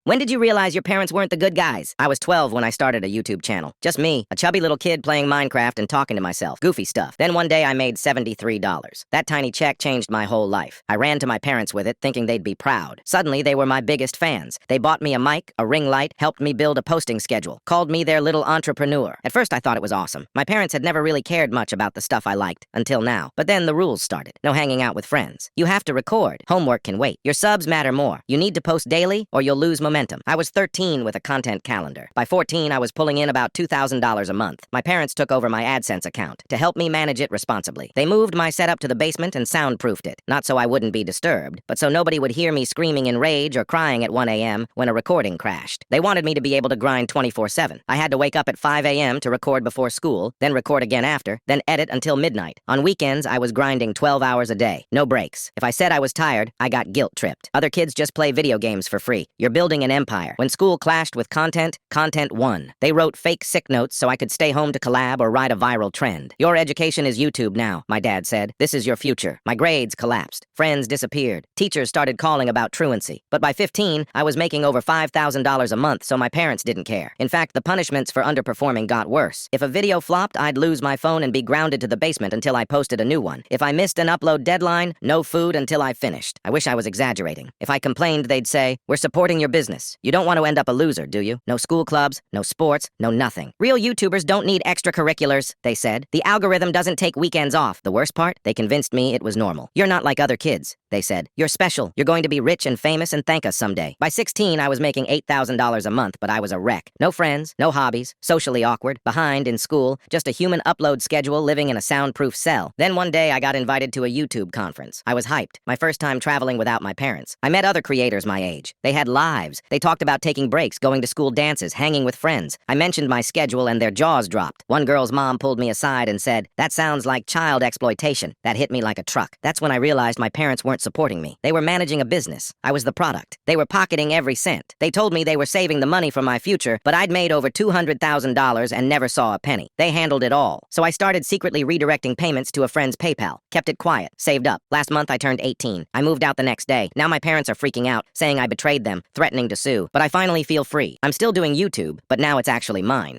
When did you realize your parents weren't the good guys? I was 12 when I started a YouTube channel. Just me, a chubby little kid playing Minecraft and talking to myself. Goofy stuff. Then one day I made $73. That tiny check changed my whole life. I ran to my parents with it, thinking they'd be proud. Suddenly, they were my biggest fans. They bought me a mic, a ring light, helped me build a posting schedule, called me their little entrepreneur. At first, I thought it was awesome. My parents had never really cared much about the stuff I liked, until now. But then the rules started. No hanging out with friends. You have to record. Homework can wait. Your subs matter more. You need to post daily, or you'll lose momentum. I was 13 with a content calendar. By 14, I was pulling in about $2,000 a month. My parents took over my AdSense account to help me manage it responsibly. They moved my setup to the basement and soundproofed it. Not so I wouldn't be disturbed, but so nobody would hear me screaming in rage or crying at 1 a.m. when a recording crashed. They wanted me to be able to grind 24/7. I had to wake up at 5 a.m. to record before school, then record again after, then edit until midnight. On weekends, I was grinding 12 hours a day. No breaks. If I said I was tired, I got guilt-tripped. Other kids just play video games for free. You're building an empire. When school clashed with content, content won. They wrote fake sick notes so I could stay home to collab or ride a viral trend. Your education is YouTube now, my dad said. This is your future. My grades collapsed. Friends disappeared. Teachers started calling about truancy. But by 15, I was making over $5,000 a month, so my parents didn't care. In fact, the punishments for underperforming got worse. If a video flopped, I'd lose my phone and be grounded to the basement until I posted a new one. If I missed an upload deadline, no food until I finished. I wish I was exaggerating. If I complained, they'd say, "We're supporting your business. You don't want to end up a loser, do you? No school clubs, no sports, no nothing. Real YouTubers don't need extracurriculars," they said. "The algorithm doesn't take weekends off." The worst part? They convinced me it was normal. "You're not like other kids," they said. "You're special. You're going to be rich and famous and thank us someday." By 16, I was making $8,000 a month, but I was a wreck. No friends, no hobbies, socially awkward, behind in school, just a human upload schedule living in a soundproof cell. Then one day I got invited to a YouTube conference. I was hyped. My first time traveling without my parents. I met other creators my age. They had lives. They talked about taking breaks, going to school dances, hanging with friends. I mentioned my schedule and their jaws dropped. One girl's mom pulled me aside and said, "That sounds like child exploitation." That hit me like a truck. That's when I realized my parents weren't supporting me. They were managing a business. I was the product. They were pocketing every cent. They told me they were saving the money for my future, but I'd made over $200,000 and never saw a penny. They handled it all. So I started secretly redirecting payments to a friend's PayPal. Kept it quiet. Saved up. Last month I turned 18. I moved out the next day. Now my parents are freaking out, saying I betrayed them, threatening to sue. But I finally feel free. I'm still doing YouTube, but now it's actually mine.